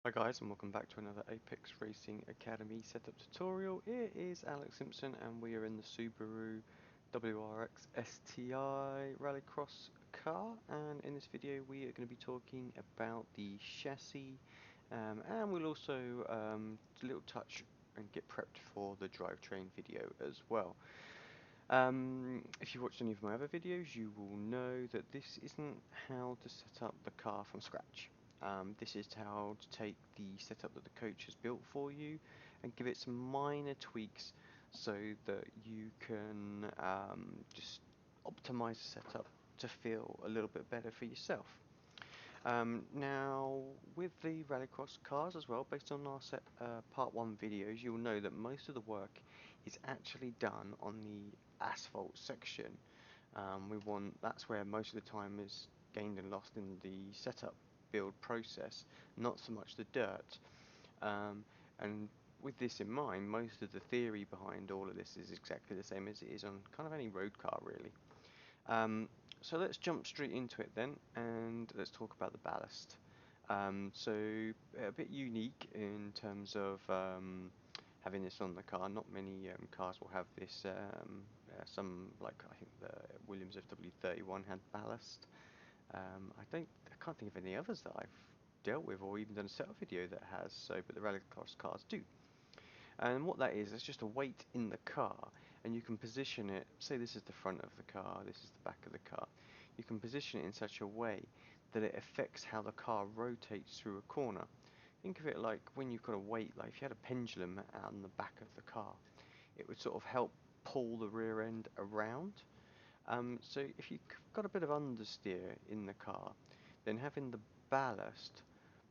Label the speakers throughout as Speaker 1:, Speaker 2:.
Speaker 1: Hi guys, and welcome back to another Apex Racing Academy setup tutorial. It is Alex Simpson and we are in the Subaru WRX STI Rallycross car, and in this video we are going to be talking about the chassis, and we'll also do a little touch and get prepped for the drivetrain video as well. If you've watched any of my other videos, you will know that this isn't how to set up the car from scratch. This is how to take the setup that the coach has built for you and give it some minor tweaks so that you can just optimize the setup to feel a little bit better for yourself. Now, with the Rallycross cars as well, based on our part 1 videos, you'll know that most of the work is actually done on the asphalt section. That's where most of the time is gained and lost in the setup build process, not so much the dirt. And with this in mind, most of the theory behind all of this is exactly the same as it is on kind of any road car, really. Um, so let's jump straight into it then, and let's talk about the ballast. So a bit unique in terms of having this on the car. Not many cars will have this. Some, like I think the Williams FW31 had ballast. I can't think of any others that I've dealt with or even done a setup video that has. So, but the rallycross cars do. And what that is, it's just a weight in the car, and you can position it. Say this is the front of the car, this is the back of the car. You can position it in such a way that it affects how the car rotates through a corner. Think of it like when you've got a weight, like if you had a pendulum out on the back of the car, it would sort of help pull the rear end around. So if you've got a bit of understeer in the car, then having the ballast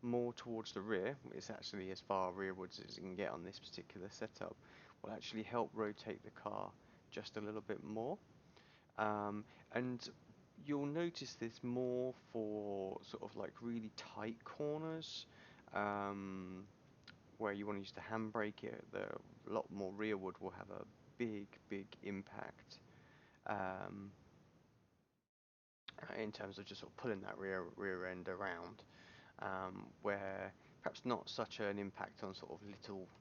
Speaker 1: more towards the rear, it's actually as far rearwards as you can get on this particular setup, will actually help rotate the car just a little bit more. And you'll notice this more for sort of like really tight corners, um, where you want to use the handbrake. A lot more rearward will have a big impact. Um, in terms of just sort of pulling that rear end around, where perhaps not such an impact on sort of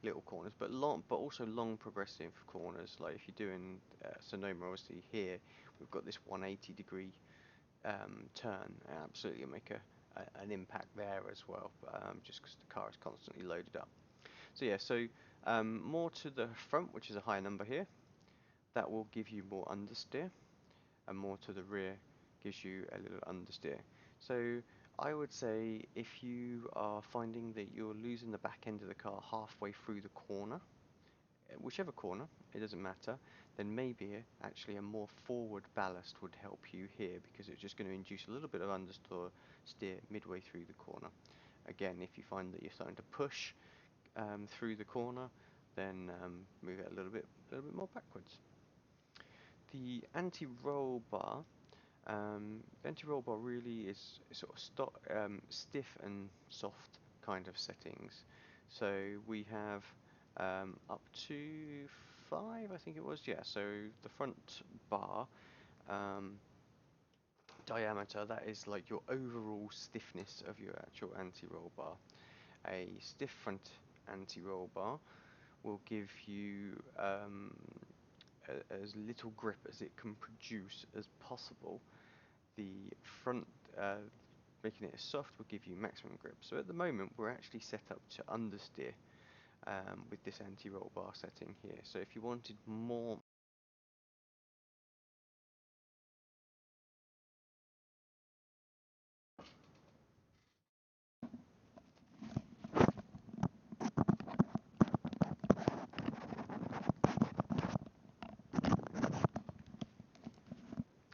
Speaker 1: little corners, but also long progressive corners. Like if you're doing Sonoma, obviously here we've got this 180-degree turn. Absolutely make an impact there as well, just because the car is constantly loaded up. So yeah, more to the front, which is a higher number here, that will give you more understeer, and more to the rear gives you a little understeer. So I would say if you are finding that you're losing the back end of the car halfway through the corner, whichever corner, it doesn't matter, then maybe actually a more forward ballast would help you here, because it's just going to induce a little bit of understeer midway through the corner. Again, if you find that you're starting to push through the corner, then move it a little bit more backwards. The anti-roll bar, anti-roll bar really is sort of stiff and soft kind of settings. So we have up to 5, I think it was. Yeah. So the front bar um, diameter, that is like your overall stiffness of your actual anti-roll bar. A stiff front anti-roll bar will give you as little grip as it can produce as possible. The front, making it as soft, will give you maximum grip. So at the moment we're actually set up to understeer with this anti-roll bar setting here. So if you wanted more,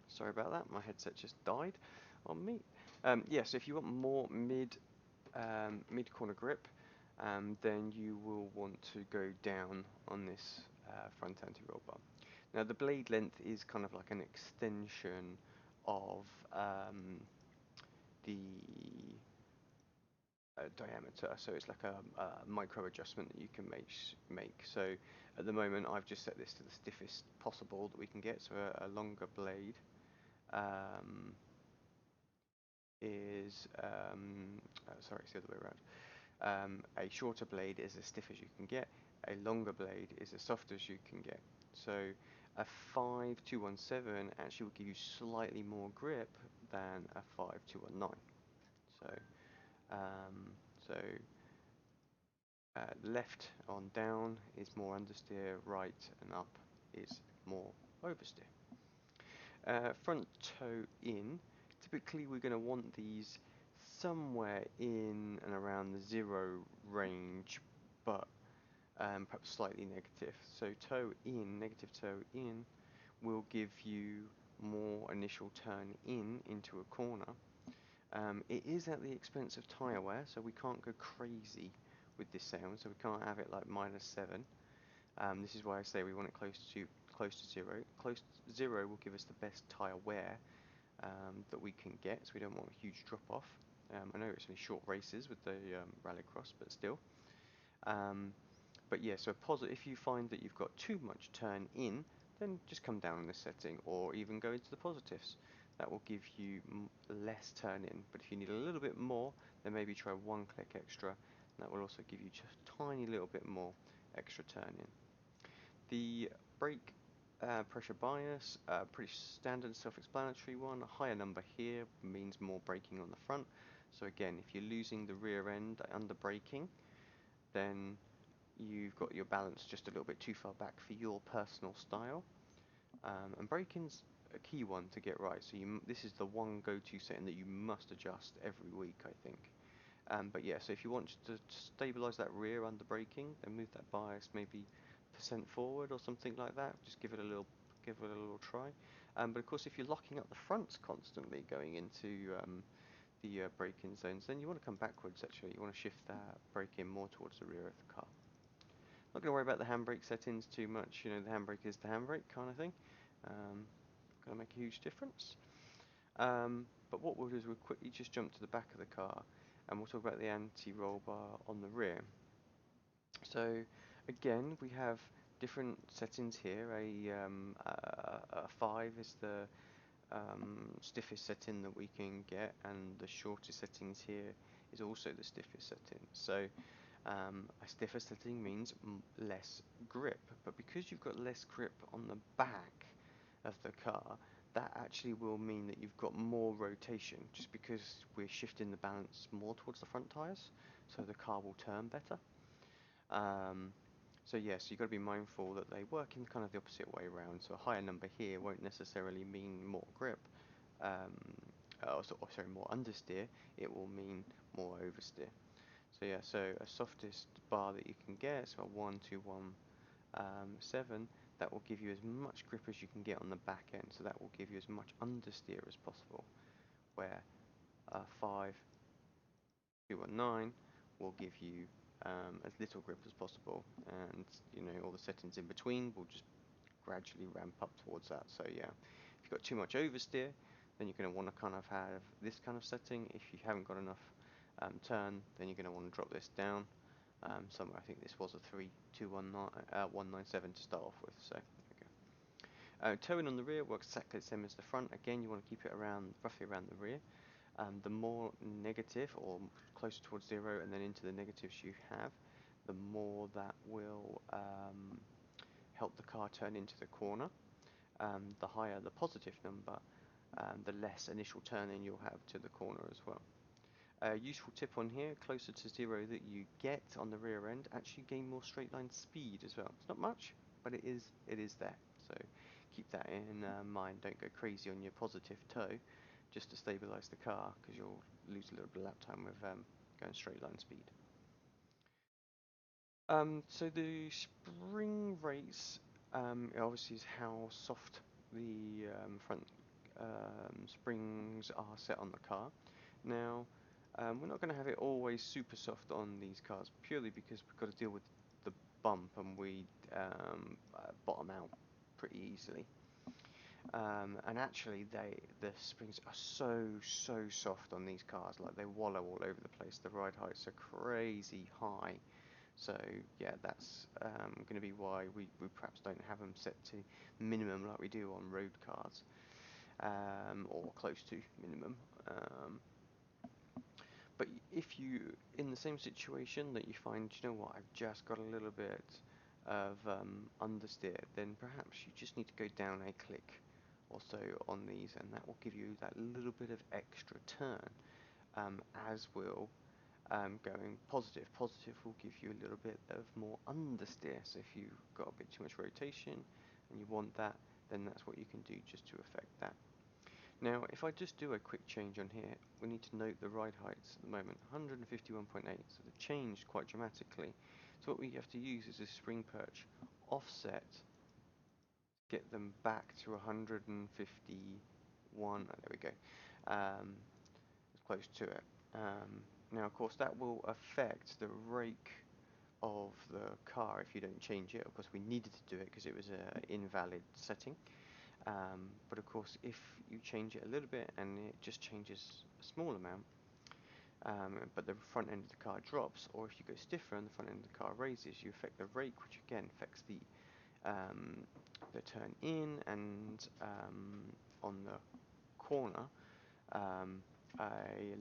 Speaker 1: sorry about that, my headset just died on me. Yeah, so if you want more mid corner grip, then you will want to go down on this front anti-roll bar. Now the blade length is kind of like an extension of the diameter, so it's like a micro adjustment that you can make. So at the moment I've just set this to the stiffest possible that we can get, so a longer blade is sorry, it's the other way around. A shorter blade is as stiff as you can get. A longer blade is as soft as you can get. So a 5217 actually will give you slightly more grip than a 5219. So um, so left on down is more understeer, right and up is more oversteer. Front toe in, typically we're going to want these somewhere in and around the 0 range, but perhaps slightly negative. So toe in, negative toe in, will give you more initial turn in into a corner. It is at the expense of tyre wear, so we can't go crazy with this sound, so we can't have it like -7. This is why I say we want it close to 0. Close to 0 will give us the best tyre wear that we can get, so we don't want a huge drop off. I know it's only short races with the rallycross, but still. But yeah, so if you find that you've got too much turn in, then just come down in this setting, or even go into the positives. That will give you less turn in. But if you need a little bit more, then maybe try 1 click extra. That will also give you just a tiny little bit more extra turn in. The brake pressure bias, pretty standard self-explanatory one. A higher number here means more braking on the front. So again, if you're losing the rear end under braking, then you've got your balance just a little bit too far back for your personal style. And braking's a key one to get right. So this is the one go-to setting that you must adjust every week, I think. But yeah, so if you want to stabilize that rear under braking, then move that bias maybe % forward or something like that. Just give it a little try. But of course, if you're locking up the fronts constantly going into the braking zones, then you want to come backwards. Actually, you want to shift that braking more towards the rear of the car. Not going to worry about the handbrake settings too much. You know, the handbrake is the handbrake kind of thing. Going to make a huge difference. But what we'll do is we'll quickly just jump to the back of the car, and we'll talk about the anti-roll bar on the rear. So again, we have different settings here. A 5 is the stiffest setting that we can get, and the shortest settings here is also the stiffest setting. So a stiffer setting means less grip, but because you've got less grip on the back of the car, that actually will mean that you've got more rotation, just because we're shifting the balance more towards the front tyres, so the car will turn better. So yes, you've got to be mindful that they work in kind of the opposite way around. So a higher number here won't necessarily mean more grip, sorry, more understeer. It will mean more oversteer. So yeah, so a softest bar that you can get, so a 1217, that will give you as much grip as you can get on the back end. So that will give you as much understeer as possible, where a 5219 will give you as little grip as possible, and you know, all the settings in between will just gradually ramp up towards that. So yeah, if you've got too much oversteer, then you're going to want to kind of have this kind of setting. If you haven't got enough turn, then you're going to want to drop this down somewhere. I think this was a 197 to start off with. So okay. Towing on the rear works exactly the same as the front. Again, you want to keep it around, roughly around the rear. The more negative or closer towards 0 and then into the negatives you have, the more that will help the car turn into the corner. The higher the positive number, the less initial turn-in you'll have to the corner as well. Useful tip on here, closer to 0 that you get on the rear end, actually gain more straight line speed as well. It's not much, but it is there. So keep that in mind. Don't go crazy on your positive toe just to stabilize the car, because you'll lose a little bit of lap time with going straight line speed. So the spring rates obviously is how soft the front springs are set on the car. Now, we're not going to have it always super soft on these cars, purely because we've got to deal with the bump, and we bottom out pretty easily. And actually, the springs are so soft on these cars, like they wallow all over the place. The ride heights are crazy high. So yeah, that's going to be why we perhaps don't have them set to minimum like we do on road cars, or close to minimum. But if you, in the same situation that you find, you know what, I've just got a little bit of understeer, then perhaps you just need to go down a click or so on these, and that will give you that little bit of extra turn, as will going positive. Positive will give you a little bit of more understeer. So if you've got a bit too much rotation and you want that, then that's what you can do just to affect that. Now, if I just do a quick change on here, we need to note the ride heights at the moment, 151.8, so they've changed quite dramatically. So what we have to use is this spring perch offset, get them back to 151, there we go, as close to it. Now, of course, that will affect the rake of the car if you don't change it. Of course, we needed to do it because it was an invalid setting. But of course, if you change it a little bit and it just changes a small amount, but the front end of the car drops, or if you go stiffer and the front end of the car raises, you affect the rake, which again affects the turn in, and on the corner, a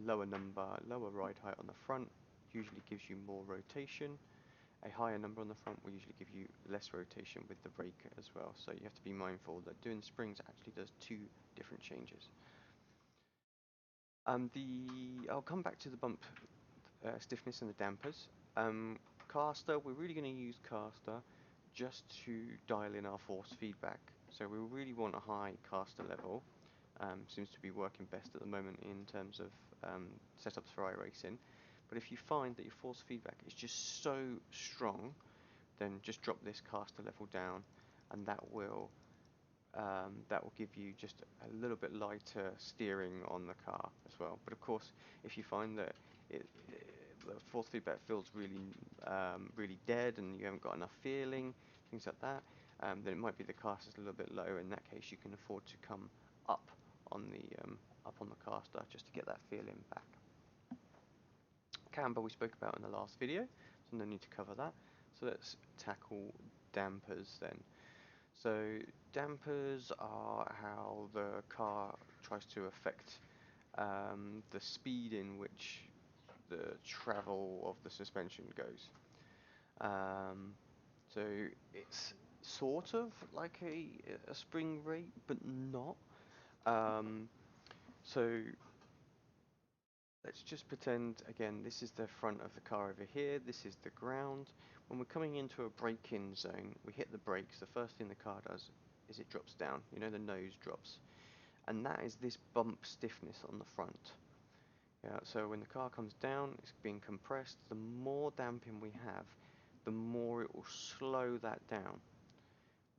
Speaker 1: lower ride height on the front usually gives you more rotation. A higher number on the front will usually give you less rotation with the rake as well. So you have to be mindful that doing the springs actually does two different changes. I'll come back to the bump stiffness and the dampers. Caster, we're really going to use caster just to dial in our force feedback. So we really want a high caster level. Seems to be working best at the moment in terms of setups for iRacing. But if you find that your force feedback is just so strong, then just drop this caster level down, and that will give you just a little bit lighter steering on the car as well. But of course, if you find that the force feedback feels really dead and you haven't got enough feeling, things like that, then it might be the caster's a little bit low. In that case, you can afford to come up on the caster just to get that feeling back. Camber we spoke about in the last video, so no need to cover that. So let's tackle dampers then. So dampers are how the car tries to affect the speed in which the travel of the suspension goes. So it's sort of like a spring rate, but not. So let's just pretend, again, this is the front of the car over here, this is the ground. When we're coming into a braking zone, we hit the brakes, the first thing the car does is it drops down, you know, the nose drops. And that is this bump stiffness on the front. Yeah, so when the car comes down, it's being compressed, the more damping we have, the more it will slow that down.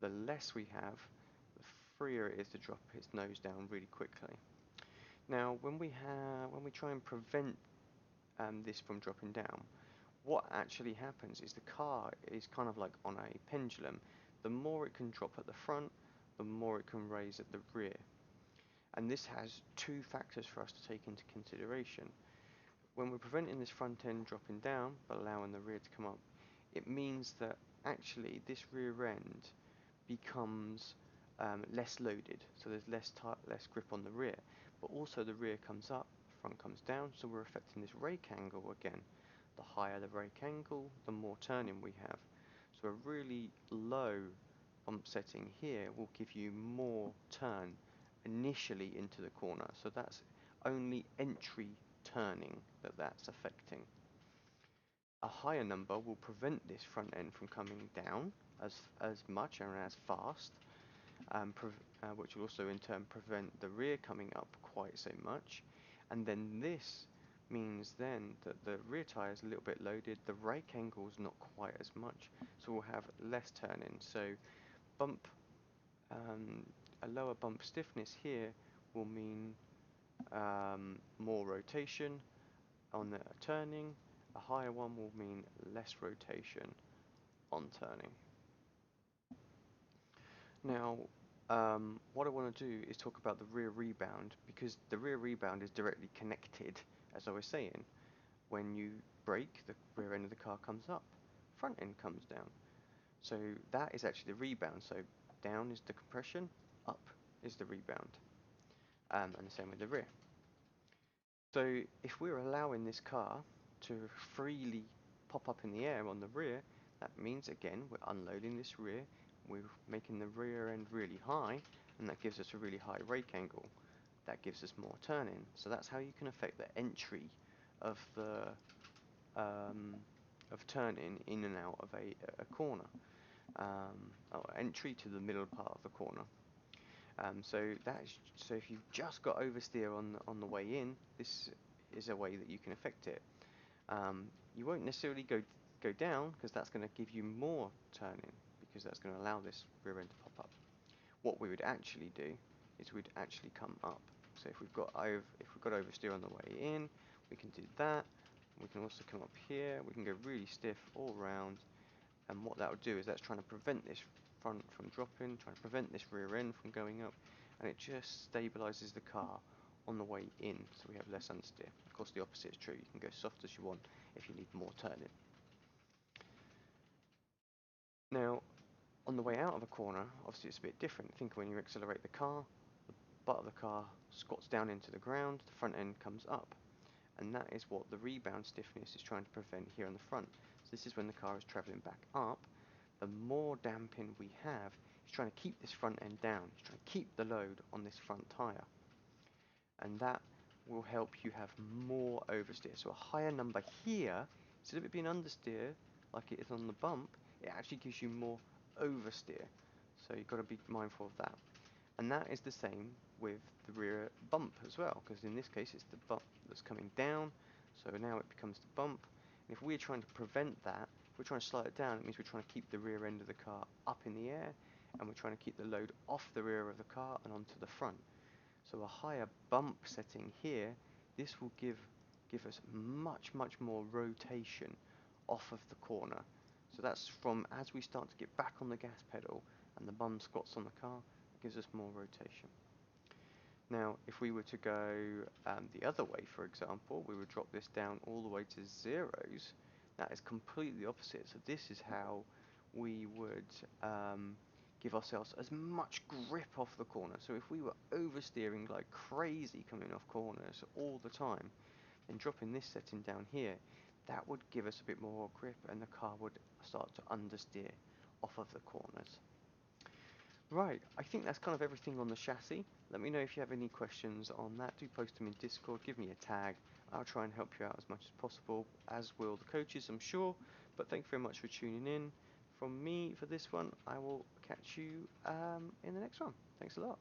Speaker 1: The less we have, the freer it is to drop its nose down really quickly. Now, when we try and prevent this from dropping down, what actually happens is the car is kind of like on a pendulum. The more it can drop at the front, the more it can raise at the rear. And this has two factors for us to take into consideration. When we're preventing this front end dropping down, but allowing the rear to come up, it means that actually this rear end becomes less loaded, so there's less grip on the rear, but also the rear comes up, front comes down, so we're affecting this rake angle again. The higher the rake angle, the more turning we have. So a really low bump setting here will give you more turn initially into the corner, so that's only entry turning that's affecting. A higher number will prevent this front end from coming down as much and as fast, which will also in turn prevent the rear coming up quite so much. And then this means then that the rear tyre is a little bit loaded, the rake angle is not quite as much, so we'll have less turning. So a lower bump stiffness here will mean more rotation on the turning. A higher one will mean less rotation on turning. Now, what I want to do is talk about the rear rebound, because the rear rebound is directly connected, as I was saying. When you brake, the rear end of the car comes up, front end comes down. So that is actually the rebound. So down is the compression, up is the rebound. And the same with the rear. So if we're allowing this car to freely pop up in the air on the rear, that means again we're unloading this rear, we're making the rear end really high, and that gives us a really high rake angle. That gives us more turning. So that's how you can affect the entry of the of turning in and out of a corner, or entry to the middle part of the corner. So if you've just got oversteer on the way in, this is a way that you can affect it. You won't necessarily go down because that's going to give you more turning because that's going to allow this rear end to pop up. What we would actually do is we'd actually come up. So if we've got oversteer on the way in, we can do that. We can also come up here. We can go really stiff all round, and what that will do is that's trying to prevent this front from dropping, trying to prevent this rear end from going up, and it just stabilizes the car on the way in, so we have less understeer. Of course, the opposite is true. You can go soft as you want if you need more turning. Now, on the way out of a corner, obviously it's a bit different. Think when you accelerate the car, the butt of the car squats down into the ground, the front end comes up. And that is what the rebound stiffness is trying to prevent here on the front. So this is when the car is travelling back up. The more damping we have, it's trying to keep this front end down. It's trying to keep the load on this front tyre. And that will help you have more oversteer. So a higher number here, instead of it being understeer like it is on the bump, it actually gives you more oversteer. So you've got to be mindful of that. And that is the same with the rear bump as well, because in this case it's the bump that's coming down, so now it becomes the bump. And if we're trying to prevent that, if we're trying to slow it down, it means we're trying to keep the rear end of the car up in the air, and we're trying to keep the load off the rear of the car and onto the front. So a higher bump setting here, this will give us much more rotation off of the corner. So that's from as we start to get back on the gas pedal and the bum squats on the car, it gives us more rotation. Now, if we were to go the other way, for example, we would drop this down all the way to zeros. That is completely opposite. So this is how we would give ourselves as much grip off the corner. So if we were oversteering like crazy coming off corners all the time, then dropping this setting down here, that would give us a bit more grip and the car would start to understeer off of the corners. Right, I think that's kind of everything on the chassis. Let me know if you have any questions on that. Do post them in Discord, give me a tag. I'll try and help you out as much as possible, as will the coaches, I'm sure. But thank you very much for tuning in. From me for this one, I will catch you in the next one. Thanks a lot.